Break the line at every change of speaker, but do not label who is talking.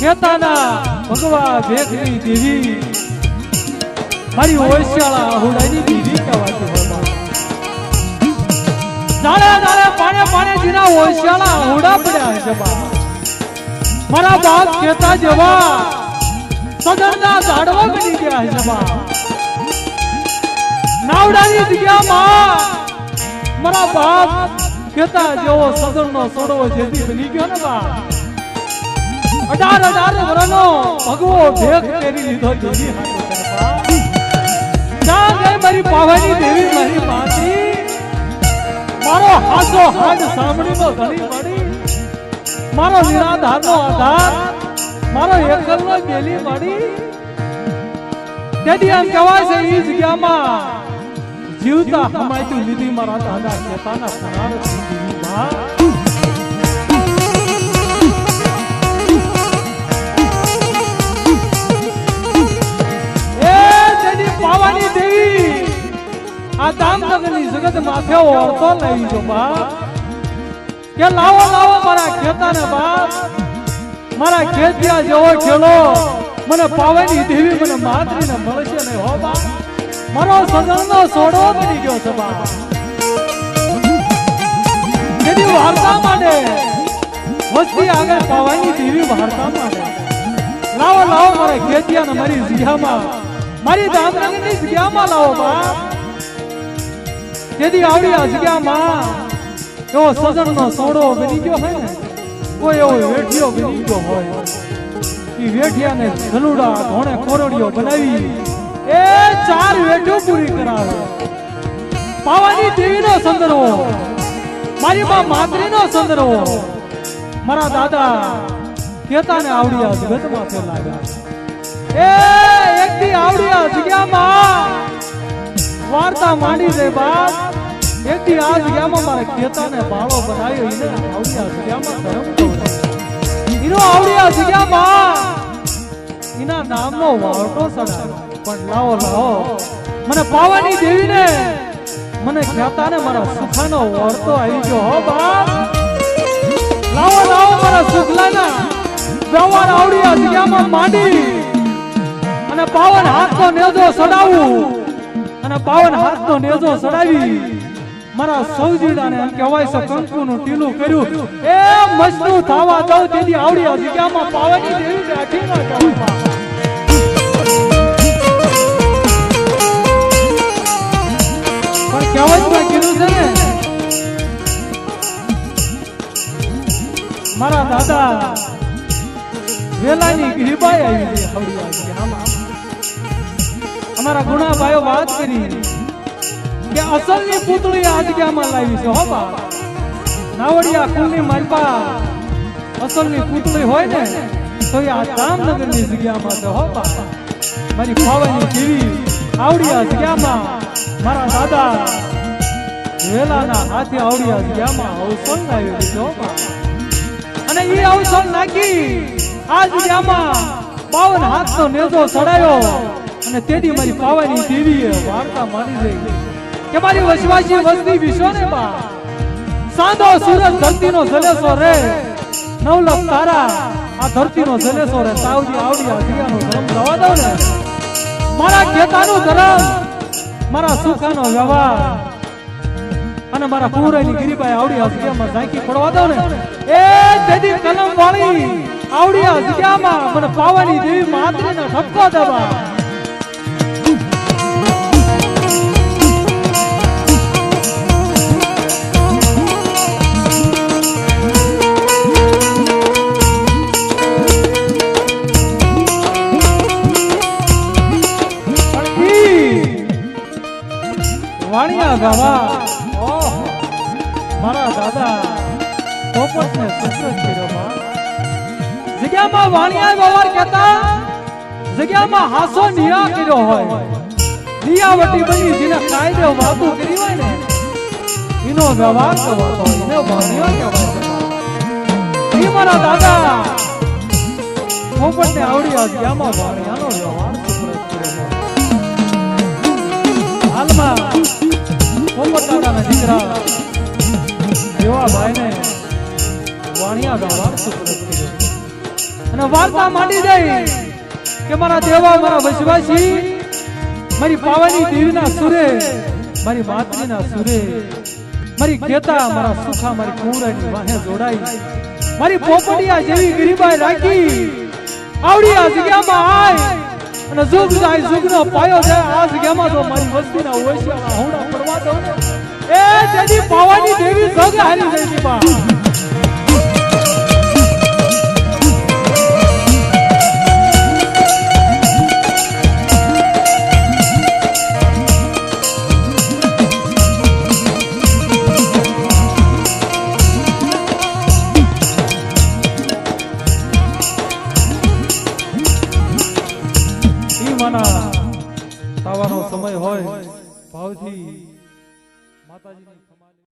કેતાના ભગવા ભેખની દેવી મારી ઓળશાળા આહુડાની દેવી કહેવાતી હોય જાણે જાણે પાણે પાણે જીના ઓળશાળા આહુડા પડ્યા છે મારા બાપ કેતા જેવા સદરના ઝાડવા બની ગયા છે નાવડાની જગ્યામાં મારા બાપ કેતા જેવો સદરનો સોડવો જેથી બની ગયો ને બા 18 વર્ષનો ભગવો ભેખ પહેરી લીધો દેવી હાથો જ્યાં ગઈ મારી પાવાની દેવી મારી માતી મારો હાસો હાડ સાંભળીનો ધણી મળી મારો નિરાધારનો આધાર મારો એકલનો બેલી મળી તેથી એમ કહેવાય છે એ જગ્યામાં જીવતા હમાયતું લીધી મારા દાદા કેતાના સનાર દેવી બા પાવાની દેવી આ દામનગરની જગત માથે ઓળતો લઈ જો બાપ કે લાવો લાવો મારા ખેતાને બાપ મારા ખેતિયા જેવો ખેલો મને પાવાની દેવી મને માતરીને મળશે નહીં હો બાપ મારો સદનનો સોડો બની ગયો છે બાપ તેની વાર્તા માટે વસ્તી આગળ પાવાની દેવી વાર્તા માટે લાવો લાવો મારા ખેતિયાને મારી જગ્યામાં મારી દામનગરની જગ્યામાં લાવો બાપ તેથી આવડી આ જગ્યામાં એવો સજણનો સોડો બની ગયો હોય ને કોઈ એવો વેઠિયો બની ગયો હોય એ વેઠિયાને ગલુડા ધોણે કોરડીઓ બનાવી એ 4 વેઠો પૂરી કરાવે પાવાની દેવીનો સંદર્ભો મારી માં માતરીનો સંદર્ભો મારા દાદા કેતાને આવડી આ જગતમાં ફેલાવ્યા એ એક દી આવડી આ જગ્યામાં વાર્તા માંડી દે બાપ એક દી આ જગ્યામાં મારા ખેતાને બાળો બનાવ્યો એને આવડી આ જગ્યામાં ધર્મ કહ્યું એનો આવડી આ જગ્યામાં એના નામનો વાર્તો સડાયો પણ લાવો લાવો મને પાવાની દેવીને મને ખેતાને મારા સુખાનો વાર્તો આવી ગયો હો બાપ લાવો લાવો મારા સુખલાના વ્યવહાર આવડી આ જગ્યામાં માંડી અને પાવન હાથનો નેજો સડાવું અને પાવન હાથનો નેજો સડાવી મારા સૌજીડાને એમ કહેવાય છે કંકુનું ટીલું કર્યું એ મજનું થાવા દઉં તેથી આવડી આ જગ્યામાં પાવાની દેવી બેઠી ન કહેવાય પણ કહેવાય કીધું છે ને મારા દાદા વેલાની ગીરીબાઈ આવી છે આવડી આ જગ્યામાં અમારા ગુણાભાઈઓ વાત કરી કે અસલની પૂતળી આ જગ્યામાં લાવી છે હો બા નાવડિયા કુલની માલપા અસલની પૂતળી હોય ને તો એ આ જામનગરની જગ્યામાં છે હો બા મારી પાવાની દેવી આવડી આ જગ્યામાં મારા દાદા વેલાના હાથે આવડી આ જગ્યામાં અવસર લાવી દીધો બા અને એ અવસર નાખી આ જગ્યામાં 52 હાથનો નેજો ચડાયો અને તેથી મારી પાવાની દેવીએ વાર્તા માની દઈ કે મારી વસવાસી વસ્તી વિશ્વને બા સાંધો સૂરજ ધરતીનો જલેસો રે નવલખ તારા આ ધરતીનો જલેસો રે તાવજી આવડી આ જગ્યાનો ધર્મ જવા દો ને મારા ખેતાનું ધર્મ મારા સુખાનો વ્યવહાર અને મારા પૂરાની ગિરીબાઈ આવડી આ જગ્યામાં ઝાંકી પડવા દો ને એ તેથી કલમ વાળી આવડી આ જગ્યામાં મને પાવાની દેવી માતરીને ઠપકો દેવા વાણિયા ગાવા મારા દાદા પોપટને સુશ્રુત કર્યો જગ્યામાં વાણિયા વ્યવહાર કહેતા જગ્યામાં હાસો નિયા કર્યો હોય નિયાવટી બની જેને કાયદે વાતો કરી હોય ને એનો વ્યવહાર કરવાનો એને વાણિયા કહેવાય એ મારા દાદા પોપટને આવડી આ જગ્યામાં વાણિયાનો વ્યવહાર સુશ્રુત કર્યો હાલમાં પોપટ દાદાના દીકરા એવા ભાઈને વાણિયા વ્યવહાર સુશ્રુત કર્યો અને વાર્તા માંડી જાય કે મારા દેવા મારા વૈશ્વાસી મારી પાવાની દેવીના સુરે મારી માતૃના સુરે મારી કેતા મારા સુખા મારી કુંવરાની વાહે જોડાઈ મારી પોપડિયા જેવી ગરીબાઈ રાખી આવડી આ જગ્યામાં આય અને જુગ જાય જુગનો પાયો જાય આ જગ્યામાં તો મારી વસ્તીના ઓશિયા હોડા પડવા દો એ જેની પાવાની દેવી જગ હારી જઈ ની બા તાવાનો સમય હોય ભાવથી માતાજીની